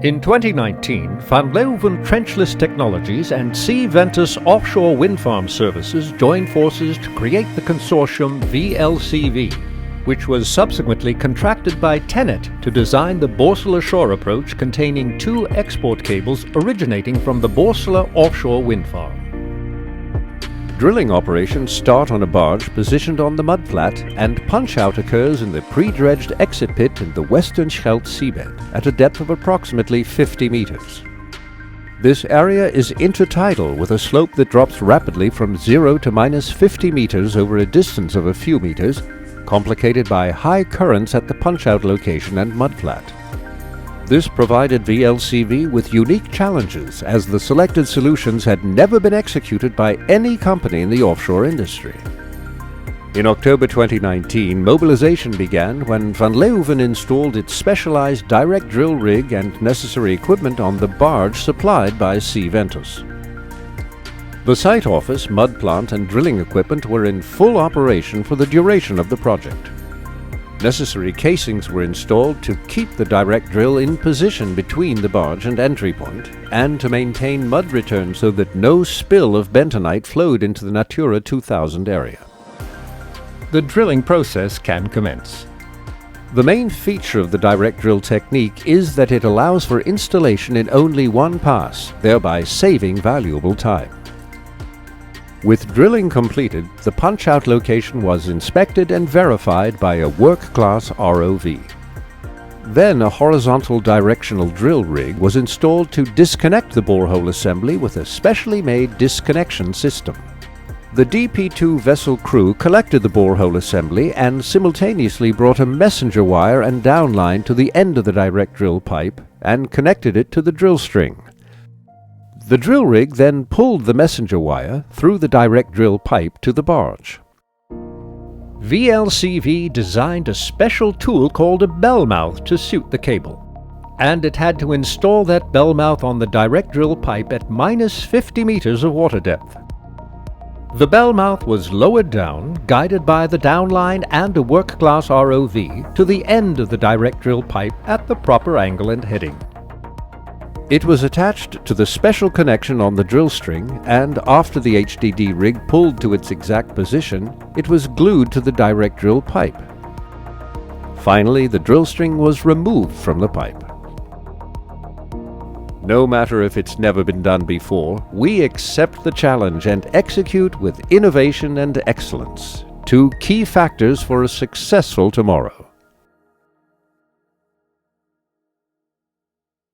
In 2019, Van Leeuwen Trenchless Technologies and C. Ventus Offshore Wind Farm Services joined forces to create the consortium VLCV, which was subsequently contracted by TenneT to design the Borssele shore approach containing 2 export cables originating from the Borssele offshore wind farm. Drilling operations start on a barge positioned on the mudflat, and punch-out occurs in the pre-dredged exit pit in the western Scheldt seabed at a depth of approximately 50 meters. This area is intertidal with a slope that drops rapidly from 0 to minus 50 meters over a distance of a few meters, complicated by high currents at the punch-out location and mudflat. This provided VLCV with unique challenges, as the selected solutions had never been executed by any company in the offshore industry. In October 2019, mobilization began when Van Leeuwen installed its specialized direct drill rig and necessary equipment on the barge supplied by C. Ventus. The site office, mud plant and drilling equipment were in full operation for the duration of the project. Necessary casings were installed to keep the direct drill in position between the barge and entry point, and to maintain mud return so that no spill of bentonite flowed into the Natura 2000 area. The drilling process can commence. The main feature of the direct drill technique is that it allows for installation in only one pass, thereby saving valuable time. With drilling completed, the punch-out location was inspected and verified by a work-class ROV. Then a horizontal directional drill rig was installed to disconnect the borehole assembly with a specially made disconnection system. The DP2 vessel crew collected the borehole assembly and simultaneously brought a messenger wire and downline to the end of the direct drill pipe and connected it to the drill string. The drill rig then pulled the messenger wire through the direct drill pipe to the barge. VLCV designed a special tool called a Bellmouth to suit the cable, and it had to install that Bellmouth on the direct drill pipe at minus 50 meters of water depth. The Bellmouth was lowered down, guided by the downline and a work-class ROV, to the end of the direct drill pipe at the proper angle and heading. It was attached to the special connection on the drill string, and after the HDD rig pulled to its exact position, it was glued to the direct drill pipe. Finally, the drill string was removed from the pipe. No matter if it's never been done before, we accept the challenge and execute with innovation and excellence, 2 key factors for a successful tomorrow.